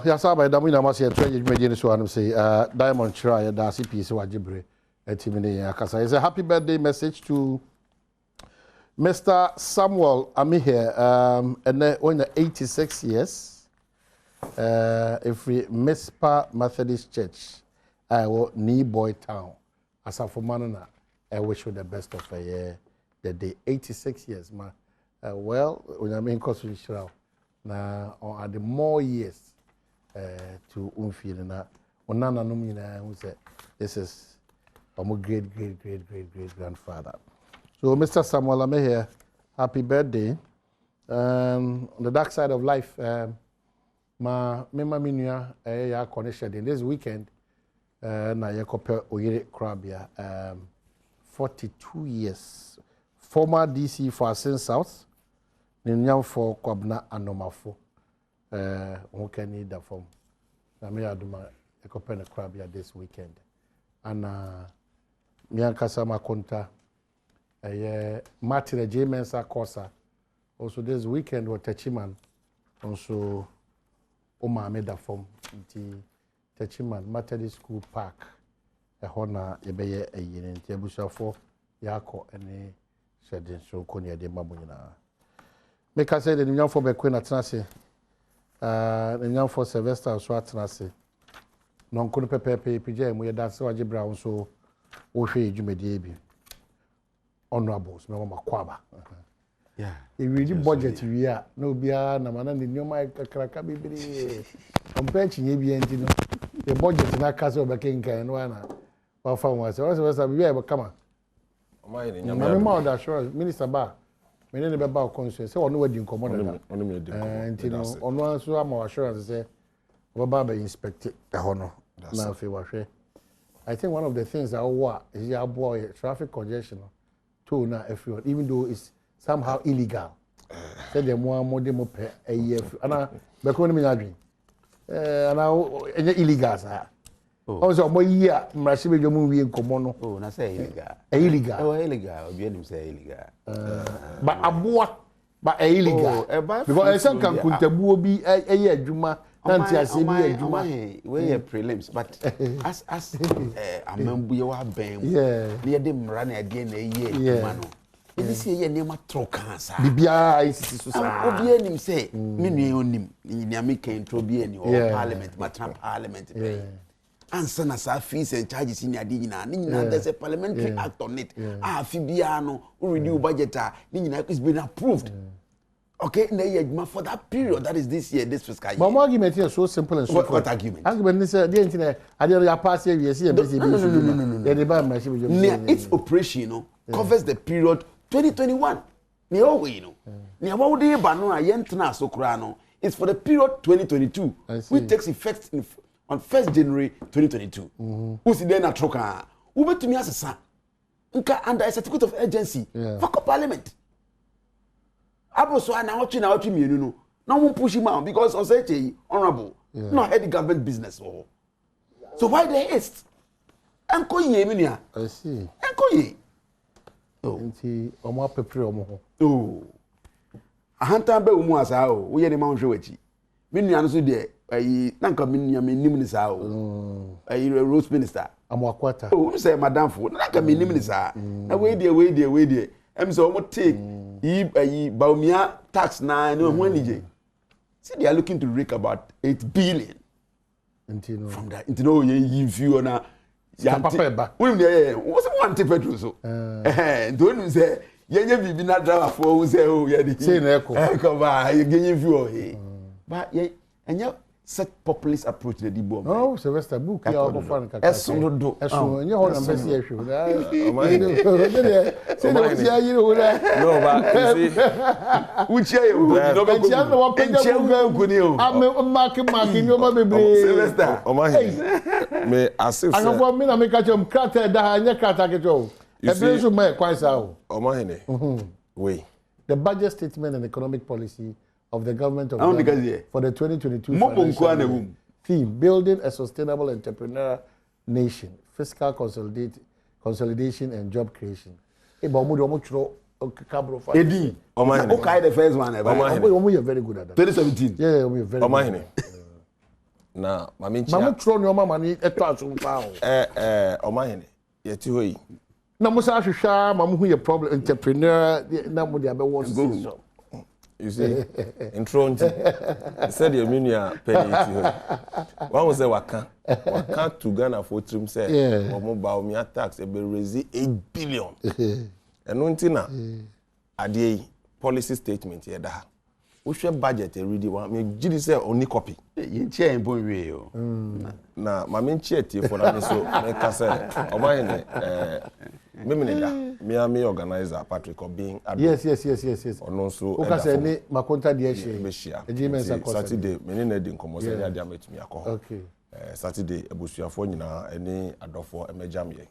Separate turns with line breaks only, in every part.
Yasaba Damina Masia Trade Median so and say Diamond Try Darcy Piece Wajibre Etimini Akasa. It's a happy birthday message to Mr. Samuel Ami here. And when 86 years, if we Mispa Methodist Church, I will Knee Boy Town. As a for manana, I wish you the best of a year. The day 86 years, ma. Well, when I mean constitutional, now on the more years. To unfeel na onana no mina who said this is our great grandfather. So Mr. Samuel I'm here, happy birthday. On the dark side of life, ma minua ya connection in this weekend na yekope oyire krabia 42 years former DC for Asin South ninyam for kwabna anomafo who can need that from Adom Mpensenpensemu this weekend. And Miankasama Konta, Martin J. Mensa Kosa, also this weekend with Techiman, also Oma made that from the Techiman Methodist School Park, a Hona, Ebeye, a Yin, Tebusha for Yako, and Shedin, so Konya de Mabuna. Make us say the young for Bequina Transi. The young for Sylvester Swatnase. Non could pepe PJ, we dance so Brown so Oshie Jumedebi. Honorables, no Maquaba. Yeah, if we budget, we are no beer, Naman, and the new Mike Crackabi. Compared to Yabi, the budget in our castle back in Canwana. Well, from was also we have a come. My mother assurance, Minister Bar. We need to be conscious. So, no wedding commodity. And you know, on one so I'm assurance say, Baba inspect the honor. Now, I think one of the things that what is your boy traffic congestion. Too now, everyone, even though it's somehow illegal. Say the more demo per a year. And I, because me dream. And now illegal, sir. Also, my year, my civil movie in Comono. Oh, I say illegal. Illegal. Oh, illegal. You say illegal. But a boy, but illegal. Because I can Kuntabu be a year, Juma, Nancy, I see me a Juma. We are prelims, but as a member, you are bang. Yeah, near them running again a year, Mano. This year, near my trocans. Bibia is Obianim say, Mini on him, in Yamika, Tobian, or Parliament, Matram Parliament. Answer as our fees and charges in Yadina. There's a parliamentary act on it. Fibiano, who renew budget, it's been approved. Okay, for that period, that is this year, this fiscal year. But my argument is so simple and so what argument? Argument is the internet. I didn't pass here. No. Its operation covers the period 2021. It's for the period 2022, which takes effect on 1st January 2022. Who's then a troca? Who bet to me as a son? Under a certificate of urgency. Fuck Parliament. Aboswana watching out to me, you know. No one push him out because of such a honorable, not head government business. So why the haste? Uncle Yeminia. I see. Uncle Ye. Oh, Omo Pepri Omo. Oh. A hunter be Umuasao, we are the Mount Joechi. Minian so there. Nanka Minimisa, a Rose Minister. I'm a quarter. Oh, say Madame Ford, Nanka Minimisa. Away dear. So what take Baumia tax 9 or 1 See, they are looking to rake about 8 billion. From that, into no ye view on a Papa. What's one take petrol so? Don't say, you be not drive for say, oh, yeah, the same echo by you getting view. But yeah, and you set populist approach to the Debo. No, Sylvester book ya go fan kaka. Eso do. Eso nye ho na mbesi ehwe. Say no see ayi ho na. No ba see. Uchi ayi ho. No ba go. No wa penya go ni o. Am mark ni o ma bebre. Sylvester. O ma he. Me asif. Anofo me na me ka chem krata da ha nye krata ke jo. Ebe so me kwan sa o. O ma he ne. We. The budget statement and economic policy of the government of Ghana for the 2022 financial theme, building a sustainable entrepreneurial nation, fiscal consolidation and job creation. Eddie, okay, the first one. You're very good at that. 2017. Yeah, we're very good.
na mamenchi
mamu tro ne oma mani eto asum pa ho
omahene yeti hoyi
na musa hwehwa mamu hu ye problem entrepreneur na mu dia be wo so
you see intro nti said your minia penny yeti hoyi one was say waka to Ghana for trim say omo ba omi tax e be raise 8 billion eno nti na ade policy statement ye da we share budget e ready one me gidi say oni copy
yin chair bon we o
na ma me chair tie for na me so me ka say omahene me organizer Patrick Obin
Adom. Yes.
Ono so
o ka say ni makonta de
Saturday me ne di nkomo say dia metumi akọ.
Okay.
Saturday ebusuafo nyina eni adofo emejam ye.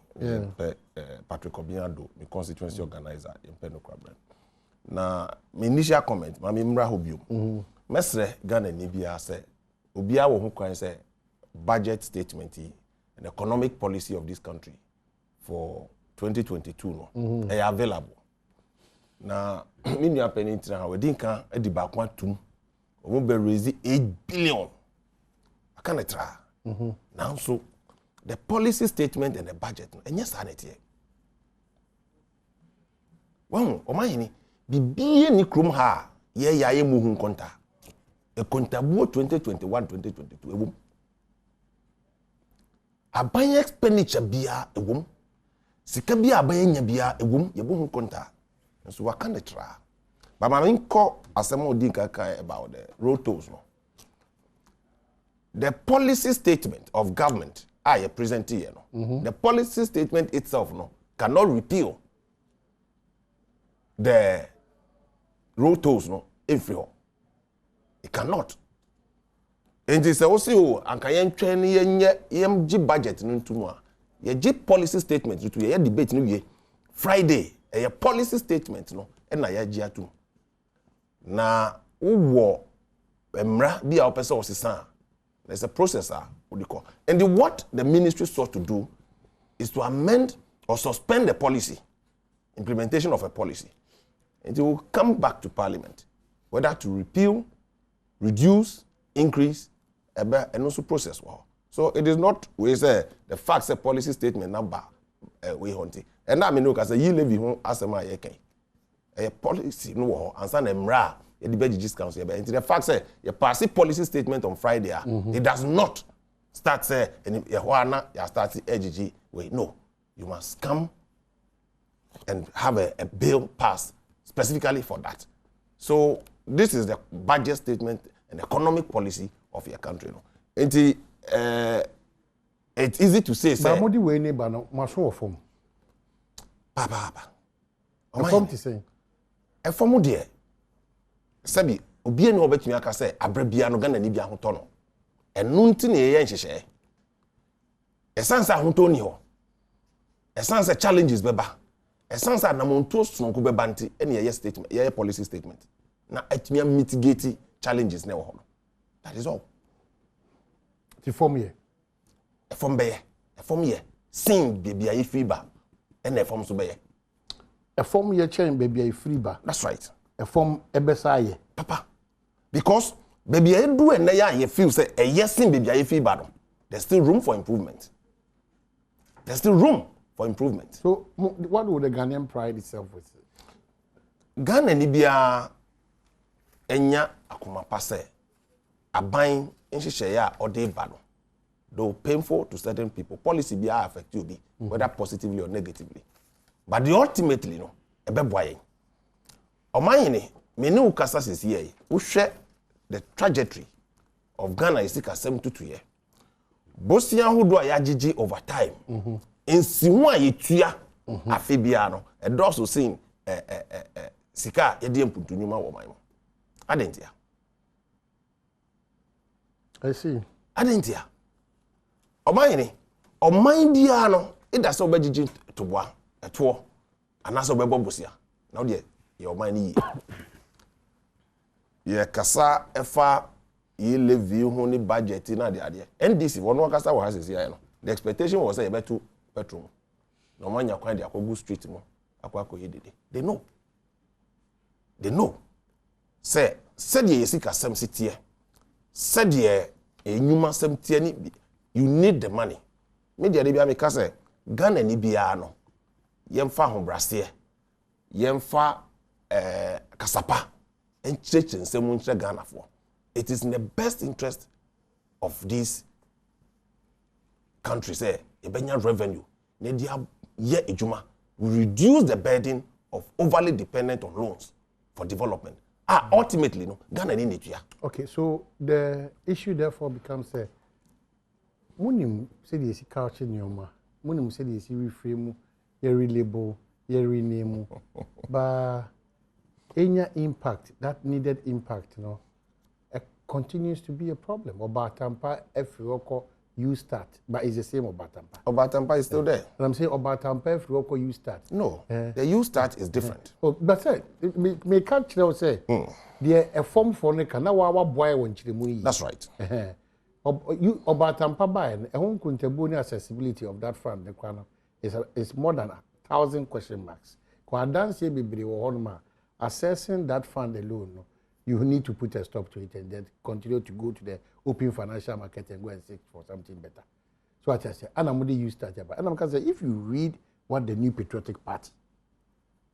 Patrick Obin Adom, me constituency organizer in Penokwabre. Na me initial comment ma me mra hobium. Mesre Ghana ni bia say obia wo ho kwan say budget statement and economic policy of this country for 2022 no they are available na minua penny ntina we din kan edi ba kwa tum o be raise 8 billion akana tra now so the policy statement and the budget enye sanity wan o mahini bibie ni krom ha ye yaye mu hu konta e kontabuo 2021 2022 ebum aban expenditure bia ebum sika bia aban nya bia ebum yebo hu konta so waka na tra ba ma nko asem odin kaka about the road tolls no the policy statement of government I present here no the policy statement itself no cannot repeal the road tolls no every ho it cannot. And this also o anka yen twen yenye yemji budget no ntumu a ye gi policy statement to ye debate no wie Friday a policy statement no na ya gi atum na wo emra bi a opese osisa there's a processor what you call and what the ministry sought to do is to amend or suspend the policy implementation of a policy and it will come back to parliament whether to repeal, reduce, increase and also process well. So it is not we say the facts a policy statement number we hunting. And that mean no cause e-levy ho asema ye kan. A policy no ho ansa na mra e the budget council be. The fact say you pass policy statement on Friday it does not start say ye ho na you start EGG wait no you must come and have a bill passed specifically for that. So this is the budget statement and economic policy of your country no. It's easy to say
but modi we ni ba no maso of form
papa
o form ti say
e form de sabi obi ni obetumi aka say abrabia no Ghana ni bia hoto no enu nti na ye nhehye esansa hoto ni ho esansa challenges beba esansa na monto sonko beba nti ene ye statement ye policy statement na atumi mitigate challenges na wo ho. That is all.
The form here.
A form be a form here. Sing baby a free bar. And a form so be.
A form here chain baby a free bar.
That's right.
A form ebesa
Papa. Because baby I do and you feel say a yes sing baby a free bar. There's still room for improvement. There's still room for improvement.
So what would the Ghanaian pride itself with?
Ghana ni bia enya akoma pase aban nhihye ya ode ba no though painful to certain people policy be affect you whether positively or negatively but the ultimately no ebeboa yen omanyene me ne ukasa sisi ye wo hwe the trajectory of Ghana is ka 72 year bosia hodo a yagigi over time ensihu a yetua afebia no edoso sin sika yede mpuntunuma wo man adentia
I see.
Adentia. Omayini. Omayin dia no, it does so bejiji to boa, eto, anaso bebo bosia. Now there, your omayin ye kasa efa e-levy ho ni budget na de ade. NDC wono kasa wo hasisi ya no. The expectation was say betu petrol. No manya kwan de akogu street mo, akwa yedede. They know. Say, said ye sika sam sitie. Said ye enyuma sem tie ni you need the money media de bia me ka say Ghana ni bia no yemfa hobrase yemfa kasapa enchech nsem nche Ghana for it is in the best interest of these countries ebenya revenue ne dia ye ejuma we reduce the burden of overly dependent on loans for development ultimately no Ghana ni netua.
Okay, so the issue therefore becomes munim say the culture nyoma munim say the reframe ye relabel ye rename but any impact that needed impact continues to be a problem. Obatampa Efrioko you start but it's the same Obatampa.
Obatampa is still there.
And I'm saying Obatampa Efrioko you start.
No, the you start is different.
Oh, but say me can't say there a form for ne kana wa boy won chiremu.
That's right.
You Obatampa by a home kuntabuni accessibility of that fund the kwano is more than 1,000 question marks. Kwa dance be honma assessing that fund alone you need to put a stop to it and then continue to go to the open financial market and go and seek for something better. So I say, and I'm going to use that. And I'm going to say, if you read what the New Patriotic Party,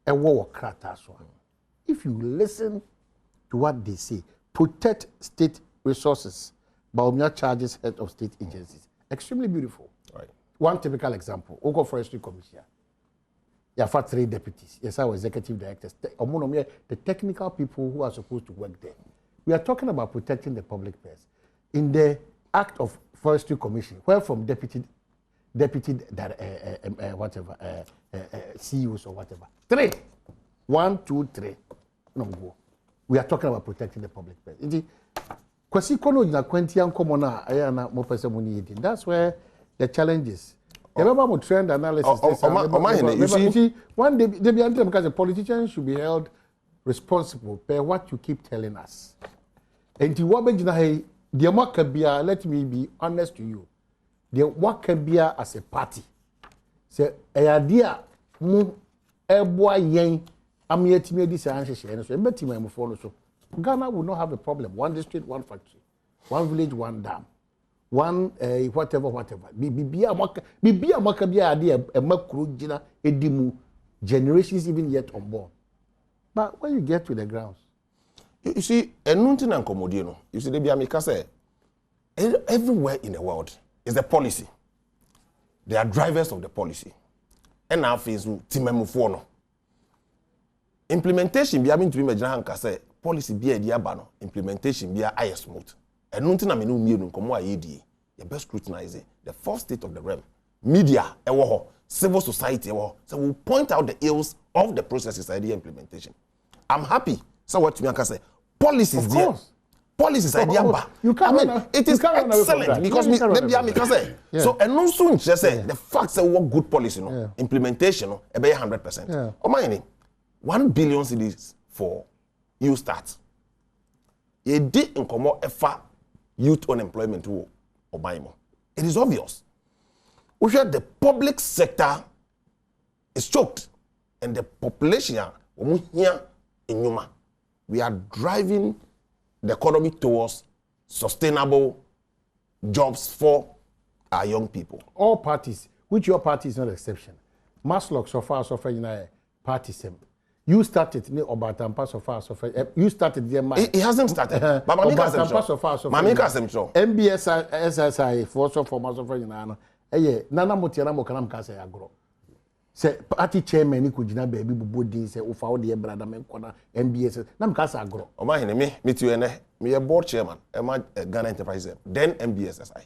if you listen to what they say, protect state resources, Baumia charges head of state agencies. Extremely beautiful.
Right.
One typical example, Oko Forestry Commission. You have 3 deputies. Yes, our executive directors. The technical people who are supposed to work there. We are talking about protecting the public purse. In the Act of Forestry Commission, where from deputy CEOs or whatever. 3. 1, 2, 3. No go. We are talking about protecting the public purse. That's where the challenge is. Remember my trend analysis.
You see,
one day because the politicians should be held responsible for what you keep telling us. And let me be honest to you. The Wakabia as a party. Say a idea Ghana will not have a problem. One district, one factory, one village, one dam. One whatever bibia makabia ade e makro gina edimu generations even yet unborn. But when you get to the grounds
you see enunti na nkomodie no you see they be ameka say everywhere in the world is the policy. They are drivers of the policy and now face timemufo no implementation be having to be major hanka say policy be e dia ba no implementation be a smooth. And nothing I mean, you best scrutinize the 4th state of the realm. Media, civil society, so we'll point out the ills of the processes idea implementation. I'm happy. So what you can say, policies
of
there.
Course.
Policies idea.
You can't
it is excellent because so and no soon just say the facts say what good policy implementation about 100%. Oh my 1 billion cedis for you start. Ye did incomo efa youth unemployment wo obaimo. It is obvious. The public sector is choked and the population here in Yuma. We are driving the economy towards sustainable jobs for our young people.
All parties, which your party is not an exception. Maslock so far party same. You started Obatampa so far. You started there.
He hasn't started. But
Obatampa so far. MBS SSI for so for so far. Nana Motiana Mokanam Kasa agro. Say party chairman ni kujina baby bubodi say ofa o de brada men kona MBS nam Kasa agro.
O ma me tu ene me a board chairman Ghana Enterprise then MBSSI.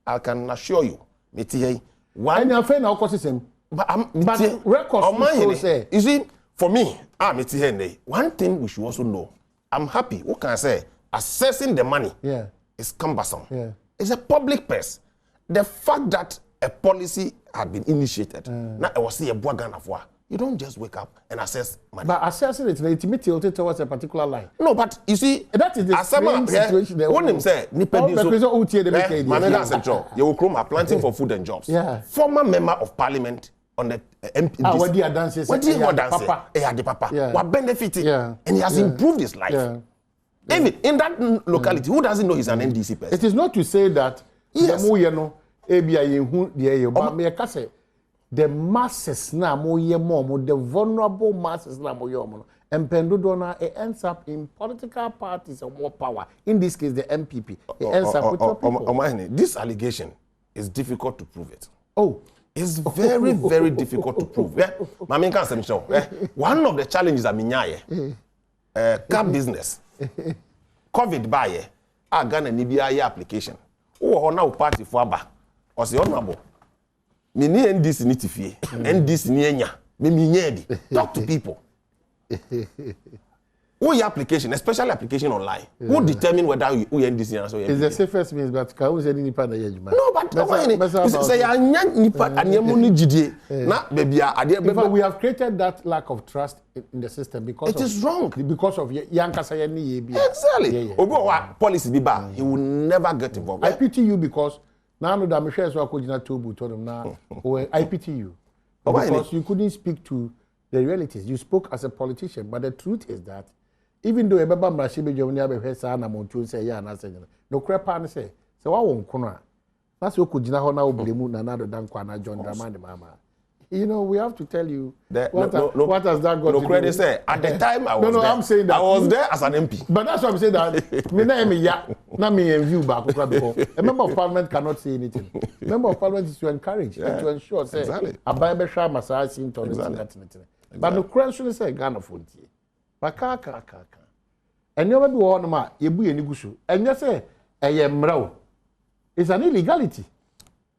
I can assure you me ti here
one and your friend na okosisem. But records say
you see for me one thing we should also know, I'm happy. What can I say? Assessing the money is cumbersome. It's a public purse. The fact that a policy had been initiated, now I was see a Ghana for. You don't just wake up and assess money.
But assessing it, it may tilt towards a particular line.
No, but you see,
that is the same situation.
When him say, you will come planting for food and jobs. Former member of parliament on the MP.
What the dances?
What the dances? He had the papa. What benefited? And he has improved his life. Even in that locality, who doesn't know he's an NDC person?
It is not to say that
Yes.
The masses na the vulnerable masses na and pendodona it ends up in political parties and more power. In this case, the MPP. It ends up with your people.
This allegation is difficult to prove it.
Oh.
It's very, very difficult to prove. Yeah? One of the challenges I mean, car business, COVID buyer, I got an EBI application. Oh, now party for Abba. Or say, honorable. Me ni NDC ni tifie. NDC ni enya. Me nyedi. Talk to people. Who your application, especially application online? Who determine whether you NDC and so
it's the safest means, but can we say nipa na yejuma?
No, but say anya nipa anyemu ni jidie. Na baby
in fact, we have created that lack of trust in the system because
it is wrong.
Because of yankasa ni yebi.
Exactly. Obi wa policy be ba, he will never get involved.
I pity you because now no da me share so akojina tobu to them na I pity you. Because you couldn't speak to the realities. You spoke as a politician, but the truth is that even though Ebaba Mrashibe Jomini Abe Hesa na Montu say ya na say no crepa ne say wa won kono a na say okujina ho na oblemu na na do dan kwa na John Dramani mama. You know, we have to tell you what has that got
no
to
credit
do?
Say at the time I was
no,
there.
I'm saying that
I was there as an MP.
But that's what I'm saying that me na me ya na me in view back because a member of parliament cannot say anything. Member of parliament is to encourage and to ensure say abai sha masai sin to that. But no question say Ghana fontie. Kaka. And you be one ma yebu ye nigusu. And you say eye mra. It's an illegality.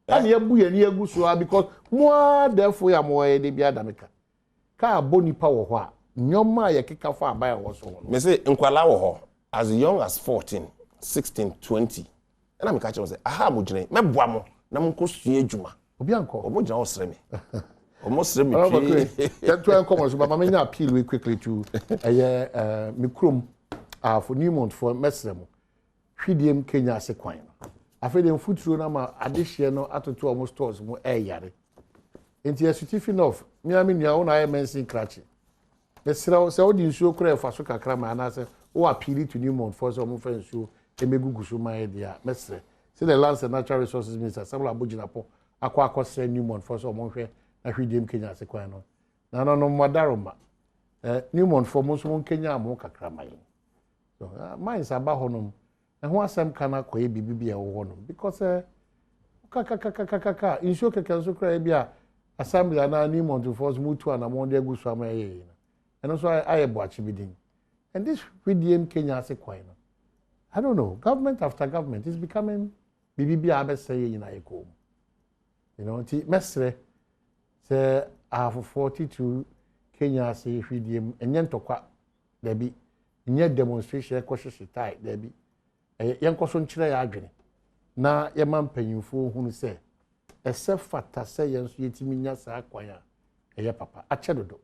And yebu ye ni egusu because more therefore ya mo ye de bia dameka. Ka boni pa wo ho a nyoma ye keka fa abai wo so.
Me say nkwala wo ho as young as 14, 16, 20. And I'm catching say aha mo gine me boa mo na mo kosua adwuma.
Obi anko.
Obo gina wo sere me. Almost let me
that try and come but I appeal very quickly to me krom for Newmont for Mesremo. Hwidiem Kenya ase kwan. Afa dem futuro na ma adehye no atoto almost stores mo yare. Enti certificate of me nua wo na mensin krachi. Mesremo se odi nsuo kura fa so kakra ma na se wo appeal to Newmont for so mo fa nsuo emegugu so ma dia mesre. Say the Lands and Natural Resources Minister Samuel Abujinapo akwa Newmont for so mo hwe na hwidiem Kenya ase kwan no na no madaroma Newmont for mo so Kenya mo kakra mai so mines aba honom e ho asem kana koye bibibia wo honom because kaka insure kaka so kra bia assembly na Newmont for so mutu na mo de agusu amaye and also I boachi bidin and this hwidiem Kenya ase kwan no I don't know government after government is becoming bibibia abese yina ekom you know ti mesre say half 42 Kenya say hwidiem enye ntokwa da bi nye demonstration ekohwehwe tai da bi yenkoso nkyere ya adwene na ye mampanyimfo hunu se ese fata se yenso yetimi nya saa kwan a eye papa ache dodo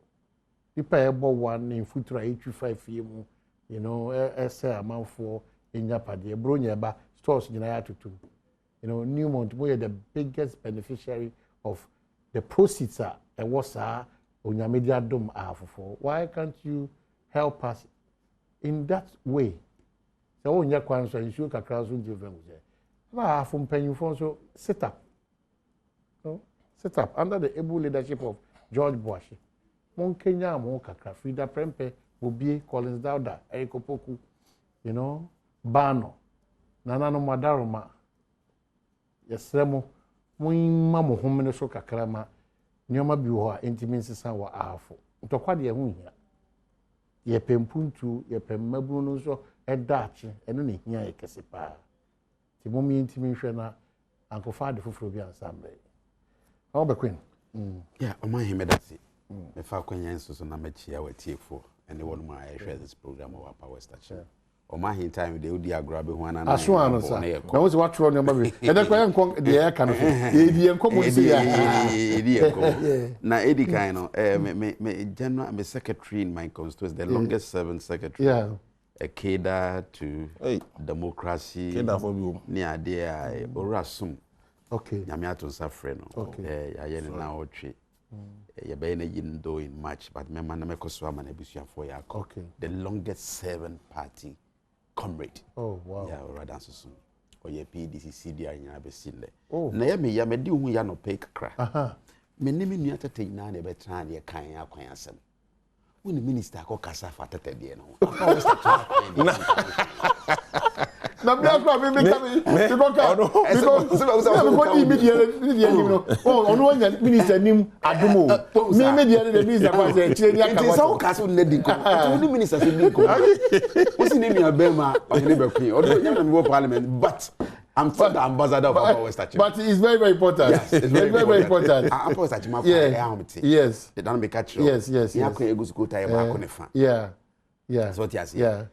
nipa ebo one in futura 85 yemu you know ese amanfo enya pade bronya eba stores nyina ya tutu you know Newmont boy the biggest beneficiary of the proceeds are and what's onyamedi Adom afofo. Why can't you help us in that way? So onya kwan so ensure kakra so divem je. Na afom panyimfo so sit up. No? Sit up under the able leadership of George Bush. Mon Kenya mo kakra Frida Prempe, Obie, Collins Dauda, Eric Opoku, you know, Bano, Nanano Madaroma. Yesremo mo mo homene so kakra ma nyoma bi ho a intimi nsesa wa afo ntokwa de hu hia ye pempuntu ye pemmabru no so edaache eno ne hia ye kese pa ti mo mi intimi hwe na ankofa de foforo bi ansambe how be queen
yeah o man him medasi me fa kwanya nso na machia watiefo ene wonu ma I share this program of our power station o ma hin time de odi agrabe ho ana na
aso ano sa na wo se watro no ma be e da kwa enko de ya kan e di enko mo se ya
e di enko na edi kan no me general me secretary in my constituency the longest serving secretary a cater to democracy
cater for you
ni ade a orasum
okay
nyame ato safre no ya ye na otwe ye be na yindo in March but me man na me koso ama na bisuafo ya
okay
the longest serving party comrade.
Oh, wow.
Yeah, rather so. Or your PDC CD and ya be seen there.
Oh.
Na me ya me di hu ya no pay kakra. Me ni me nua tete na na be tran de kan akwan asem. When the minister ko kasa fa tete de no.
Na bia kwa me ono nya minister nim Adom me media the minister kwa say chire ni aka
wa so kasa na di ko to minister say di ko o si ni nua be ma o ni be queen o do nya na me parliament but I'm still the ambassador of Upper West Achim.
But it's very, very important.
Yes, it's very important. Upper West Achim,
yes.
They don't make a show.
Yes.
Yeah. So
yeah.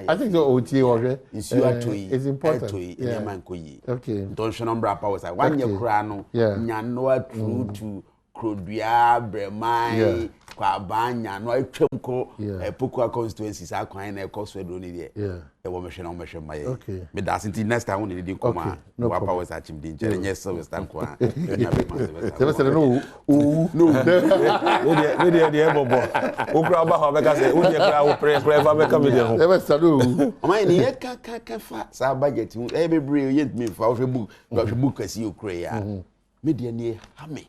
I think the OTA already. It's important. Okay.
Don't show number Upper West. One year crown. Nyanoa true to Krodia, Bremai, Kwabanya, no Chumko, Pukua constituencies are quite a cost for doing it. Yeah. A woman shall measure my. Okay. But that's until next time when didn't come. No Upper West Achim didn't. Yes, so it's done. There was no. The Ebobo. Ukraba, because we are praying for me coming here. There was no. My near fats our budget. Every brilliant me for a book as you cray. Media near Hammy.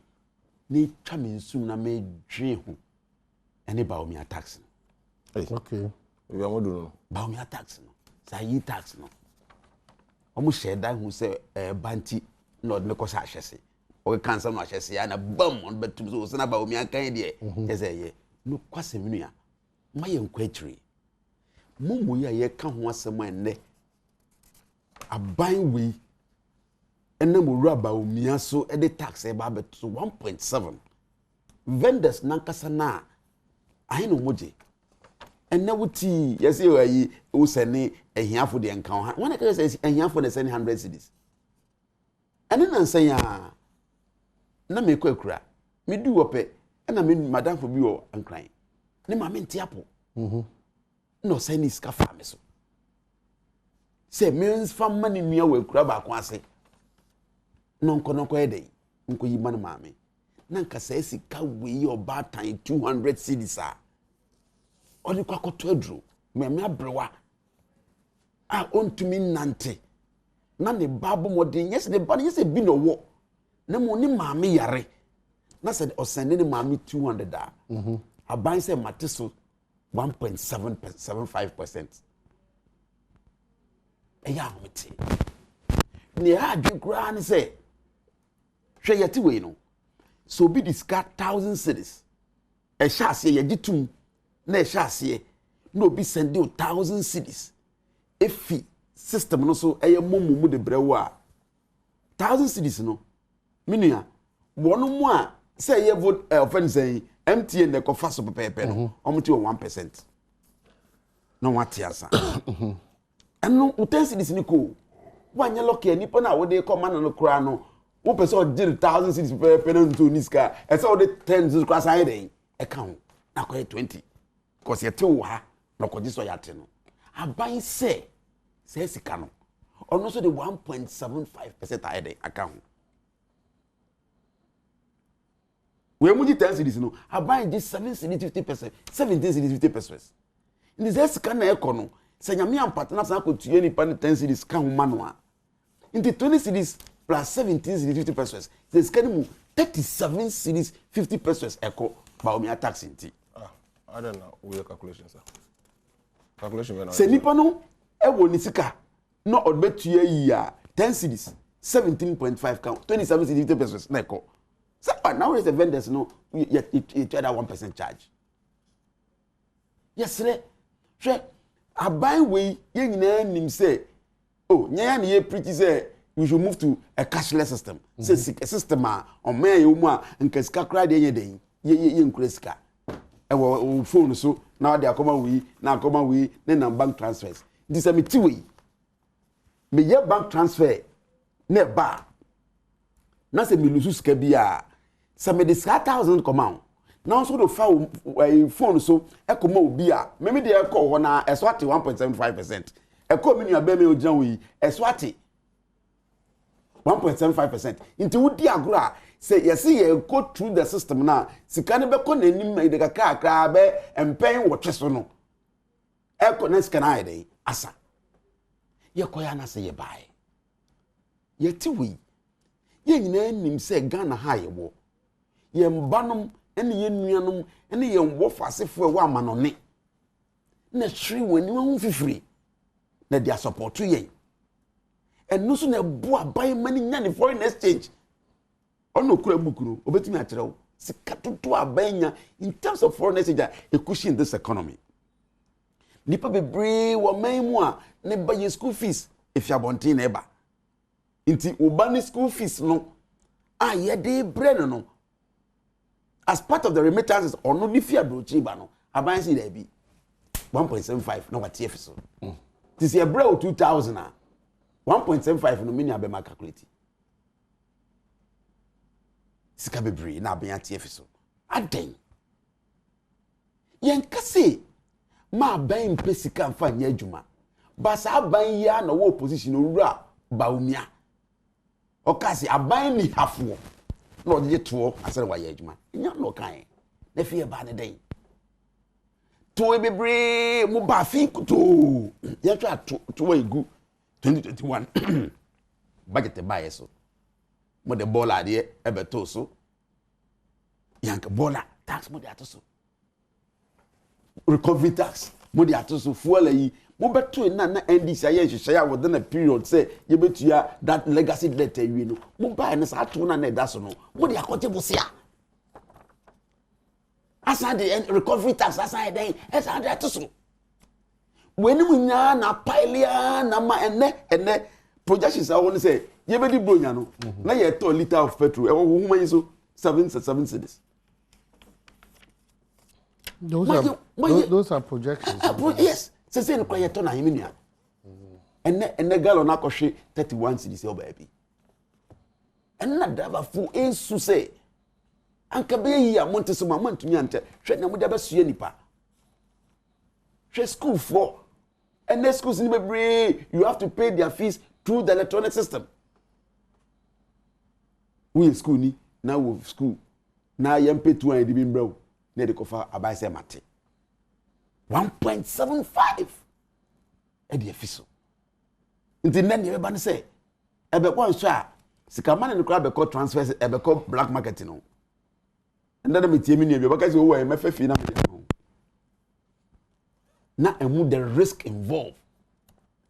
Ni coming soon I made dream. Any bow me a tax.
Okay.
We are not doing
bow me a tax. Say tax no. Almost said that who say banty not because I shall say. Or cancel my chassis and a bum on but to so about me a kind idea. Say, no quasiminia. My inquiry. Mumu ya come once somewhere ne. A buying we. And then we rub our mia so at the tax about to 1.7. Vendors nankasana. I know moji. And now tea, yes, you are sending a here for the encounter. One I say a here for the 700 cities. And then I say, na me kwakura. Me do ope, and I mean madam for you and crying. Ne ma mean tiapo. No send is cafa so. Say means from money me we kura ba kwa se. Non kono ko ede nko yi man maame na nka say sika we your bad time 200 cedis a odi kwa koto adru me abrewa a ontumi nante na ne babo modin yes ne ba yes e bi no wo na mo ni maame yare na said o send ne maame 200 da aban say mateso 1.75%. Eya homete ne ha dwekura ne say hwe yeti we no so be discard 1,000 cities e sha ase ye gitum na e sha ase no be send you 1,000 cities efi system no so eye momumu de brewo a 1,000 cities no minua wono mu a say ye vote offense say MTN de ko faso pepepe no omuti 1% no watiasa eno 10 cities ni ko wanya loke nipa na wo de come no kura no wo pese o jiri 1,000 cities pepepe no nto niska e say o de 10 cities kura sai den e kan na ko 20 because ye te wo ha no ko jiso ya te no aban say sika no ono so de 1.75% aide account we mu di 10 cities no aban di 7 cities 50%, 17 cities 50%. In the sika na e ko no se nyame ampatna san ko tue ni pa 10 cities ka homa no a in the 20 cities plus 17 cities 50%, the sika mu 37 cities 50% e ko ba o mi tax nti
I don't know we calculation sir calculation we na
se nipa no e wo ni sika no odbetue yi a 10 cities 17.5 count 27 cities 50% na e ko. So now is the vendors no you try that 1% charge. Yes, sir. Sure. I buy way ye nyina nim say oh nya na ye preach say we should move to a cashless system. Say a system on me you mu a nka sika kra de ye den ye nkura sika. E wo phone so now they come we na come we na bank transfers. This am ti we. Me ye bank transfer na ba. Na say me lose sika bia some me this 1,000 come out. Now so the phone so e come obi a me dey e call na e so ate 1.75%. E call me nua be me ojan we e so ate 1.75%. Into wodi agro say yes ye go through the system na sika ne be ko na nim de kakra be empen wo twe so no. connect can I day asa ye koya na say ye buy ye ti we ye nyina nim say Ghana ha ye wo ye mbanom ene ye nuanom ene ye wo fasefo e wa manone na hwiri wani ho fifiri na dia support ye enu so na bu aban mani nya ne foreign exchange ono kura bukuru obetumi a kire wo sika toto abanya in terms of foreign exchange e cushion this economy nipa bebre wo man mu a ne ba ye school fees if you abontin na eba nti oba school fees no a ye de bre no as part of the remittances ono ni fi abrochi ba no aban si da bi 1.75 na what TF so this year bre 2000 a 1.75 no mini abema calculate sika bebre na abenya TF so aden yen kase ma ban pesika mfa nya adwuma ba sa ban ya na wo opposition owura baumia okase aban ni hafo na odje to asere wa ya adwuma nya no kan na fie ba ne den to bebre mu ba fi kuto ya twa to wa egu 2021 budget ba yeso mo de bola de ebeto so yanka bola tax mo de atoso recovery tax mo de atoso fuel yi mo beto na NDC aye hwehwe ya within a period say ye betua that legacy debt awie no mo ba na sa to na da so no mo de akote bosia asa de recovery tax asa dey asa de atoso weni munya na pailia na ma ene projections I want to say ye be di bronya no na ye to liter of petrol e wo huma yi so 7 cedis.
Those are projections.
Yes, say no kwye to na himi nia ene gallon akɔhwe 31 cedis o ba bi ena driver fu ensu say anka be yi a monte so ma mantumi ante hwe na mo da ba sue nipa hwe school for and the schools you have to pay their fees through the electronic system. We in school ni now we school now you pay 2 and the bro na de kofa abai say mate 1.75 e de fiso nti na ne be ban say e be kwa nso a sika man ne kra be call transfers e be call black market no and then me tie me ne be because wo e mefa fi na na emu the risk involved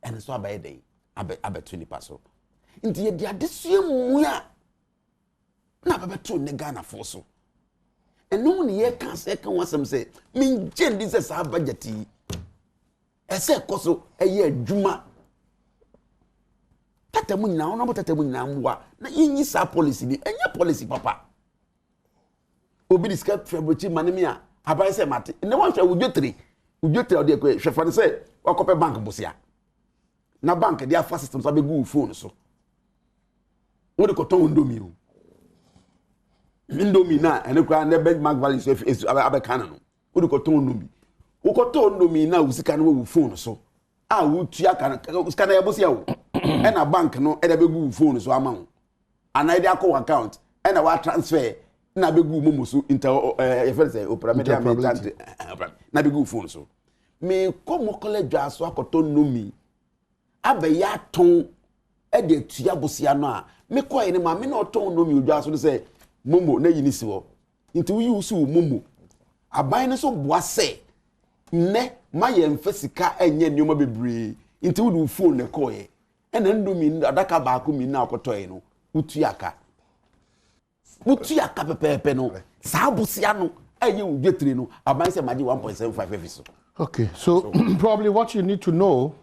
and so about day abe 20 so nti ye dia desue mu a na abe to ne Ghana for so enu ne ye kan se kan wasem say min gen this is our budget yi ese koso eye adwuma tatamu nyina ona bo tatamu nyina mwa na yinyi sa policy ni enye policy papa obi discuss February manemi a abai say mate ne wan hwa wudwotre ujote ode ko hwefa ne say wakope bank bosia na bank dia fa system so be go phone so wo de ko ton ndomi na ene kwa ne benchmark value so abe kana no wo de ko ton ndomi wo ko ton ndomi na usika no wo phone so a wo tua kana usika na ya bosia wo e na bank no e de be go phone so ama wo ana ide akọ account e na wa transfer na be go momo so e fe say opera media na be go phone so me komo college aso akoto nomi abeya ton e de tua bosia no a me koye ne ma me na oton nomi odwa aso say momo na yini si wo nti wi usu momo aban ne so boa se ne ma ye mfasika enye nioma bebre nti wudu phone ne koye e na ndomi adaka ba ko mi na akotoye no utuaka pepepe no sa bosia no enye udwetire no aban se maji 1.75 efiso.
Okay, so probably what you need to know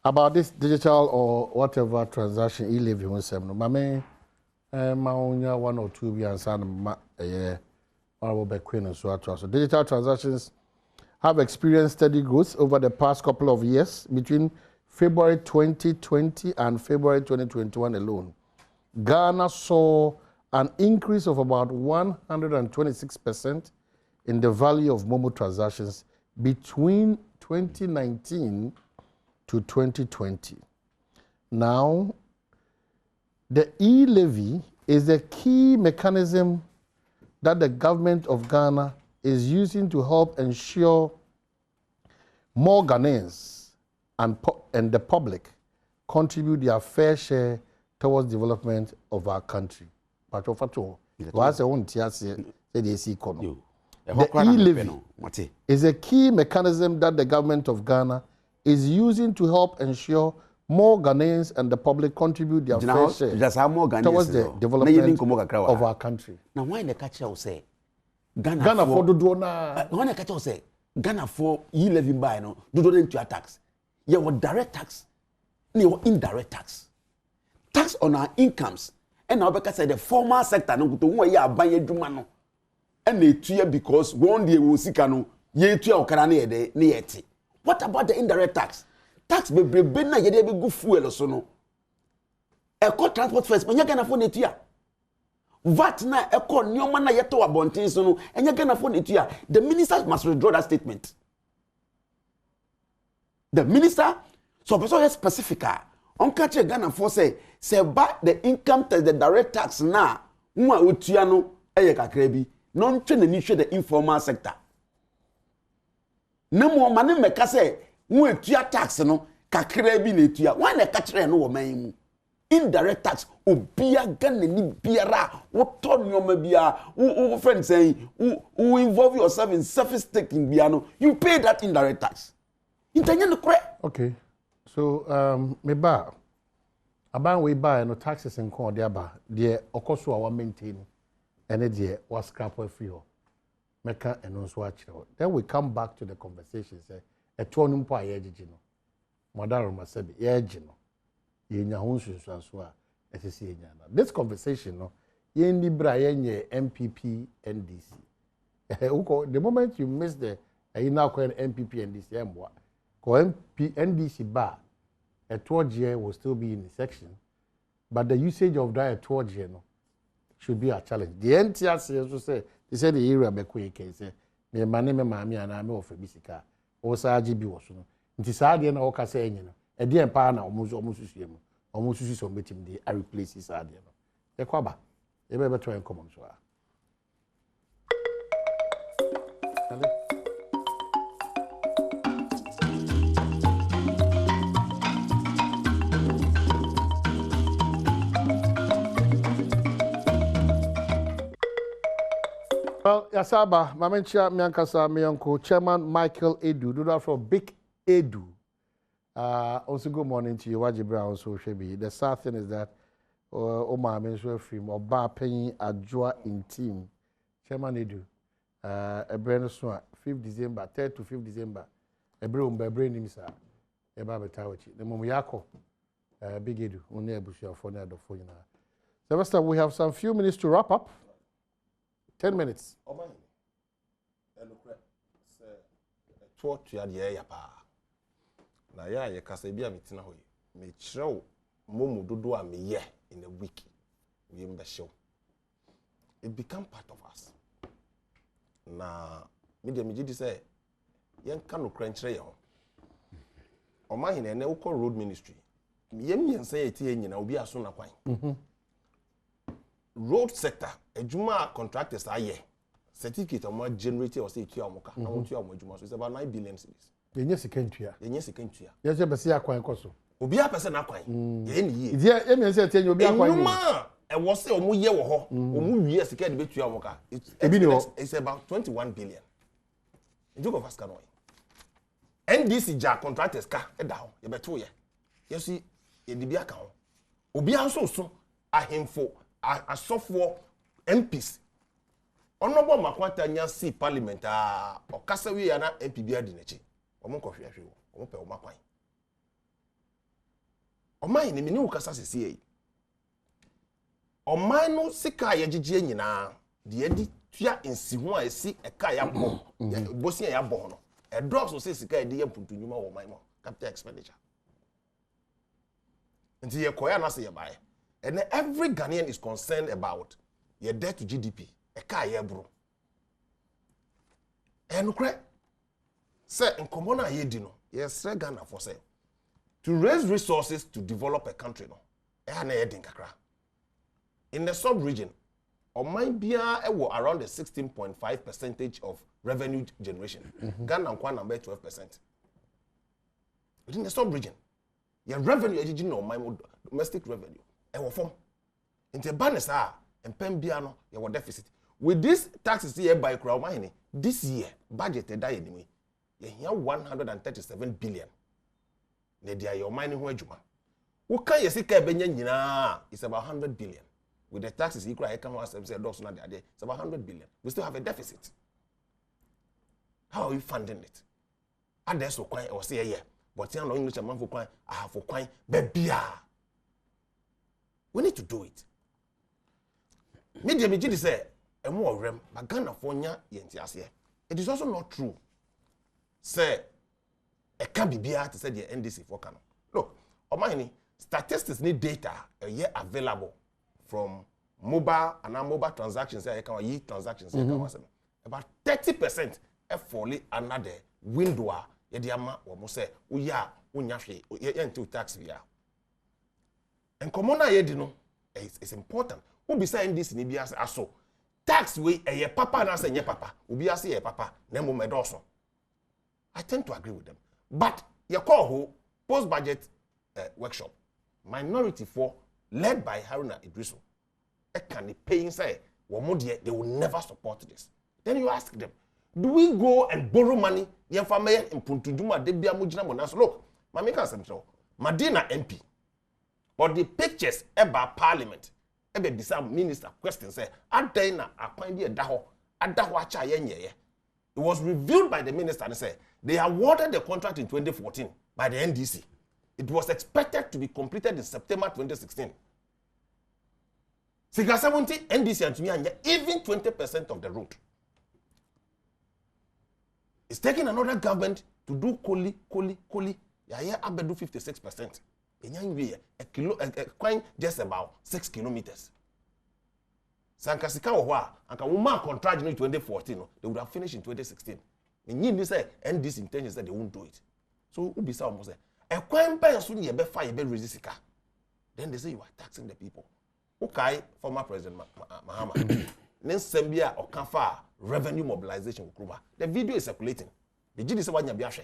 about this digital or whatever transaction e-levy on sem no mame maunya 1 or 2 bi ansa na honorable Bequin so digital transactions have experienced steady growth over the past couple of years. Between February 2020 and February 2021 alone, Ghana saw an increase of about 126% in the value of Momo transactions between 2019 to 2020. Now, the e-levy is the key mechanism that the government of Ghana is using to help ensure more Ghanaians and the public contribute their fair share towards development of our country. But the e-levy is a key mechanism that the government of Ghana is using to help ensure more Ghanaians and the public contribute their fair share towards the development of our country.
Now, why the catcher will say
Ghana for do na?
When the catcher will say Ghana for e-levy by no do into your tax. You have direct tax, you have indirect tax. Tax on our incomes. And now because the formal sector no to who ya ban adwuma no. And they tuya because one day we see kanu ye tuya okara na ye ne yeti. What about the indirect tax? Tax be na ye dey be go fuel so no. Eko transport first, but you can afford it here. VAT na eko nyoma na yeto abontin so no, and you can afford it here. The minister must withdraw that statement. The minister, so person is specific. On catch Ghana for say ba the income tax, the direct tax na nwa otua no eye kakra bi. No ntwe na ni hwe the informal sector. Na mo mane meka say nwa etua tax no kakra bi na etua. Why na kachre no wo man mu? Indirect tax obia Ghana ni biara wo ton nyoma bia wo friend saying who involve yourself in surface taking bia no you pay that indirect tax. Intanya no kre.
Okay. So me ba aban we buy no taxes in con dia ba de okoso a wa maintain ene de was scrap free ho meka eno so a kire. Then we come back to the conversation say eto no mpo aye gigi no modaro masabi ye gi no ye nya ho nsunsuanso a etese ye nya na. This conversation no ye ni bra ye nye MPP NDC the moment you miss the now call MPP NDC emwa ko MP NDC ba a towards year will still be in the section, but the usage of that towards year no should be a challenge. The NTRC also say they said the area be quick say me mane me maami ana me ofa bisika o sa GB wo so no nti saa de na o ka say enyi no e de empa na omususu mu omususu so metim de a replace saa de no e kwa ba e be beto en common so a Well, Yasaba, Mamencha Miankasa Mianko, Chairman Michael Edu, do that from Big Edu. Also, good morning to you, Wajibra, also, Shebi. The sad thing is that Oma Menswe film or Bar Penny Adjoa in team. Chairman Edu, a brand new 5th December, 3rd to 5th December, a broom by brain himself, a Babatawachi. The Momiako, Big Edu, only a bush of phone at the phone. Sylvester, we have some few minutes to wrap up. 10 minutes.
Oh, man. Talk to ya pa. Na ya ye kasa bia metina hoye. Me kirew momu dodo a me ye in a week. We mbe show. It become part of us. Na me de me gidi say yen ka no kranchire ye ho. O ma hine na ukọ road ministry. Yem yensa ye tie nyina obi aso na kwan. Road sector ejuma contractors aye certificate am generate or say tua omoka na tua omajuma so it's about 9 billion cedis
yenye sekentua ye je bese akwan koso
obi a pese na akwan ye ni ye
dia e me say tie obi akwan
ejuma e wo say omu ye wo ho omu wie sika de betua omoka it's about 21 billion njuko faska no NDC ja contractors ka e da ho ye beto ye yesu ye di bia ka ho obi anso so ahemfo a software MPs onobo makwanta nya si parliament o kasa wi ya na MP bia di nechi omo kohwe ahwe omo pe omo kwan oman ni mini ukasa sesi yi oman no sika ya gigye nyina de adi tua ensihu a esi eka ya bom bosia ya bom no e drop so sika e de ya puntunyuma wo man mo capital expenditure nti ye koya na se ye bae. And every Ghanaian is concerned about your debt to GDP. A car year bro. And say in common ye dino, yes, Ghana for say to raise resources to develop a country no. In the sub-region, or might be around the 16.5% of revenue generation. Ghana number 12%. within the sub-region. Your revenue is my domestic revenue. And form. In the banners are and Pembiano, your deficit. With this taxes here by crowd money, this year, budget die anyway. You hear 137 billion. They are your mining wage. Who can you see Benyan? It's about 100 billion. With the taxes equal, I come out and say, it's about 100 billion. We still have a deficit. How are you funding it? And there's so quiet or say a year. But you know English amount for quiet, I have for quiet, baby. We need to do it. Media me say, a more rem, but Ghana for nya yentiasia. It is also not true. Say, a can be beer to say the NDC for Kano. Look, Omani, statistics need data a year available from mobile and non-mobile transactions. Transactions. About 30% are falling under the window. Yediama or Mose, Uya, Unyashi, into tax via. And Commona Yedino is important. Who beside this in Ibias aso? Tax way a ye papa and say ye papa, Ubiasi a papa, Nemo Medoso. I tend to agree with them. But your call who post-budget workshop, minority for led by Haruna Idrisu, can they pay inside? They will never support this. Then you ask them, do we go and borrow money? Look, Mami can say, Madina MP, but the pictures about Parliament, some minister question say, Adena appointed a daho, Adawacha yenye. It was reviewed by the minister and said they awarded the contract in 2014 by the NDC. It was expected to be completed in September 2016. Figure 70, NDC and to me, even 20% of the road. It's taking another government to do koli. Yeah, I do 56%. A just about 6 kilometers. Sankasika or Anka woman contract in 2014, they would have finished in 2016. And you say NDC intentions that they won't do it. So Ubisa almost say, a crime by soon you be fire be resistika. Then they say you are taxing the people. Okay, former President Mahama. Then Sembia or Kafa revenue mobilization. The video is circulating. The GD say what you be ashe.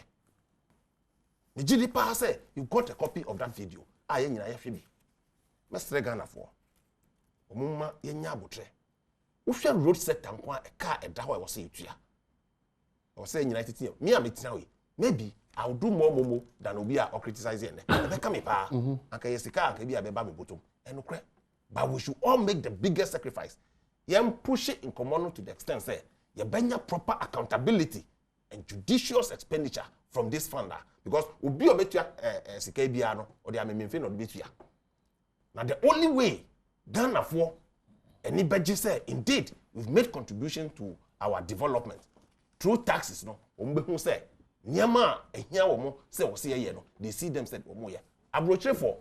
The GD pa say you got a copy of that video. Ah, you na FB. Mr. Ghana for. Omuma yenya abotre. Wohwe road sector nko a car eda ho e wose etua. I was saying United Team. Me am it now. Maybe I'll do more momo than obi a or criticize ene. Be come me pa. Anka yesika anka bi abeba me bottom. Enokre. But we should all make the biggest sacrifice. Yem push it in common to the extent say you benya proper accountability and judicious expenditure from this funder because obi obetua sika bia no or the amememfe no betua. Now the only way Ghana for any budget say indeed we've made contribution to our development through taxes no ombehu say nyama ehia wo mo say wo say ye no they see them said wo mo ye abroche for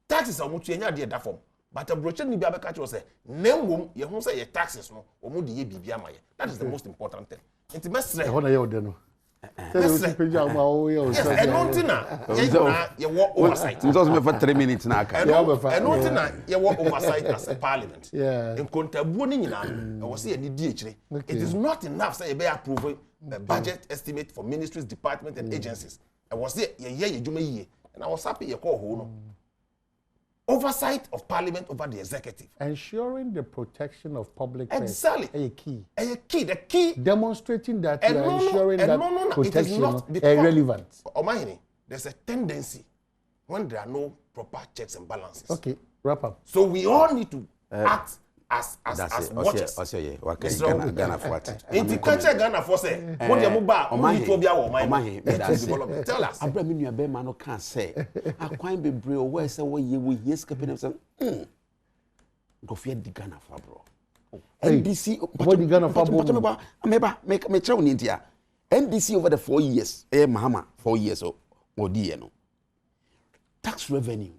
taxes omo tu enya de da form but abroche ni bia be ka say nemwom ye hu say ye taxes no omo de ye bibia amaye that is the most important thing nti mesre
e hona ye ode no
you walk oversight.
It doesn't for 3 minutes now.
And you walk oversight as a parliament.
Yeah.
In contributing I was saying it is not enough say be approving the budget estimate for ministries, departments, and agencies. I was saying and I was happy you call who oversight of parliament over the executive.
Ensuring the protection of public
exactly.
A key.
A key. The key.
Demonstrating that you are ensuring that protection
is not
is relevant.
There's a tendency when there are no proper checks and balances.
Okay, wrap up.
So we all need to act as watchers.
Ghana for what?
Ghana for say, what you move tell us.
Abraham nua be ma no kan say, akwan bebre o we say we yes captain say, go fear the Ghana for bro. NDC
what the Ghana for bro.
Me tell you India. NDC over the 4 years, Mahama 4 years or no. Tax revenue.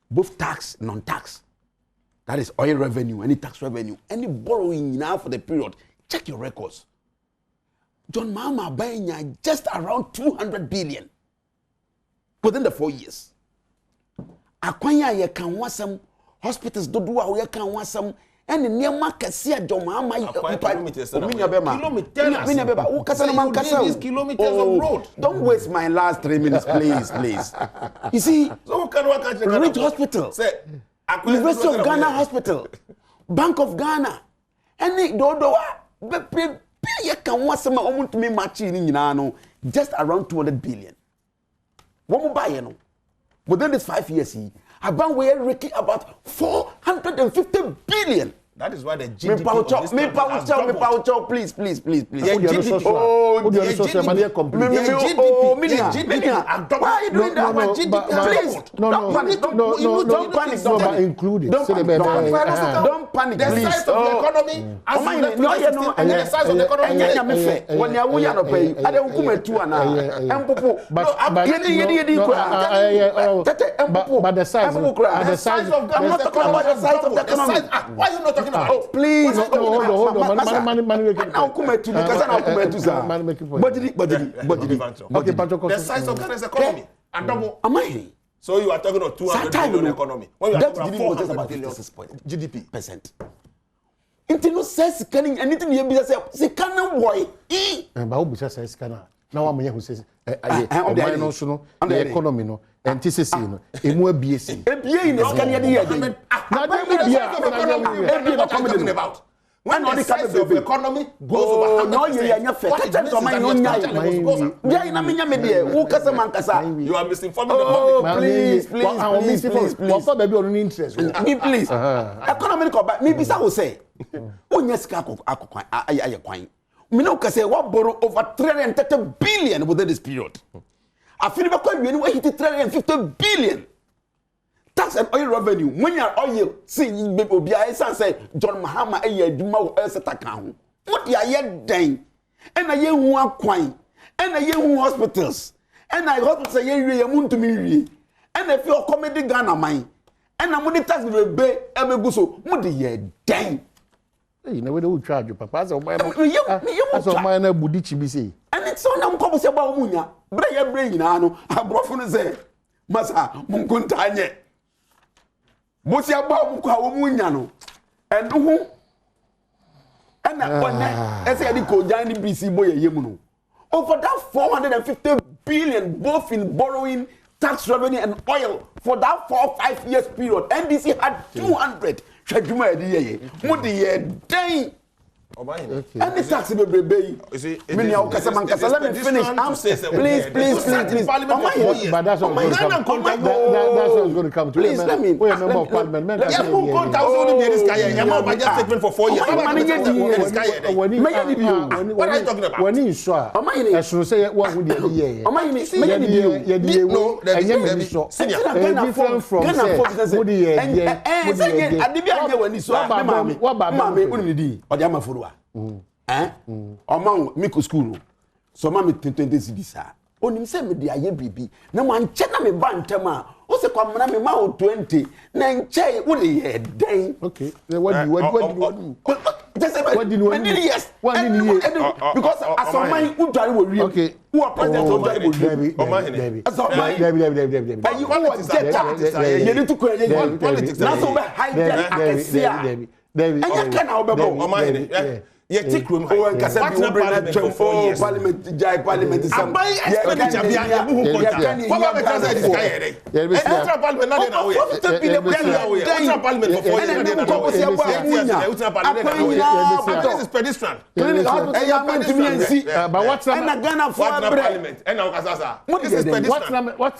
Both tax, non-tax. That is oil revenue, any tax revenue, any borrowing now for the period. Check your records. John Mahama buying just around 200 billion within the 4 years. Akwanya ye can want some hospitals do ye can want some and niema kese adoma ama
kilometers
kilometers
of road.
Don't waste my last 3 minutes, please. You see,
so can work at
Rich Hospital, University of Ghana Hospital, Bank of Ghana, any dodo you can want some to me matching in just around 200 billion. What will buy within this 5 years? About we are raking about 450 billion.
That is why the GDP of this country has doubled.
Please.
The GDP.
Oh,
the GDP.
Why are you doing that? Please. Don't panic. Don't panic. Don't panic.
The size of the economy. And the size of the economy.
When you are not paying, I don't come to an
but the size
of I'm not talking about the size of the economy. Why are you not talking about?
Oh, please.
Hold on.
Okay, the size of Ghana's economy and double.
Am I?
So you are talking of 200 billion economy. When you are talking about 400 billion GDP
percent. Intino says canning anything you be say can boy.
But who says can now I'm here who says the economy no and TCC no emu BSc.
EBA in the scan here.
Now what are you talking about? When the size of the economy goes over 100%, what is you are misinforming the public.
Please. Economy maybe I will say. Me no say what borrow over 330 billion within this period. I feel about when we hit 350 billion. Tax and oil revenue. When your oil, see, be I say John Mahama a year do more account. What ya yet dying? And a year one coin, and a year hospitals, and I hope say ye moon to me. And if you're comedy Ghana mine, and I'm going to tax the bay, ever go so, what the year dying.
You know, we don't charge you, Papa. So, my Budichi be say.
And it's on them come about Munya. But I bring Nano, I brought from the say, Massa, Munkuntanye. Bosia Babu Munyano. And who? And that one, I said, I could join the BC boy Yemuno. Over that 450 billion, both in borrowing, tax revenue, and oil for that 4 or 5 years period. NDC had 200. Shajuma ediye mudi ye dang and the tax be baby me ya okasa mankasa let me finish please
but that's not going to come to
please let me
we are member of parliament
budget statement for 4 years
what are you talking about
when you sure I should say what would you hear
Oman miku school so ma me 20 cedis onim se me de aye bibi na man che na me ba ntem a o se kwamna me ma o 20 na nche wo le ye den
okay what do you
yes what do you because as a man who dware wo wi
okay
who are president of dware wo wi as a man but you want to get you need to create politics na so be hide that
David,
and you can now be
take room
parliament jai parliament some
expenditure
what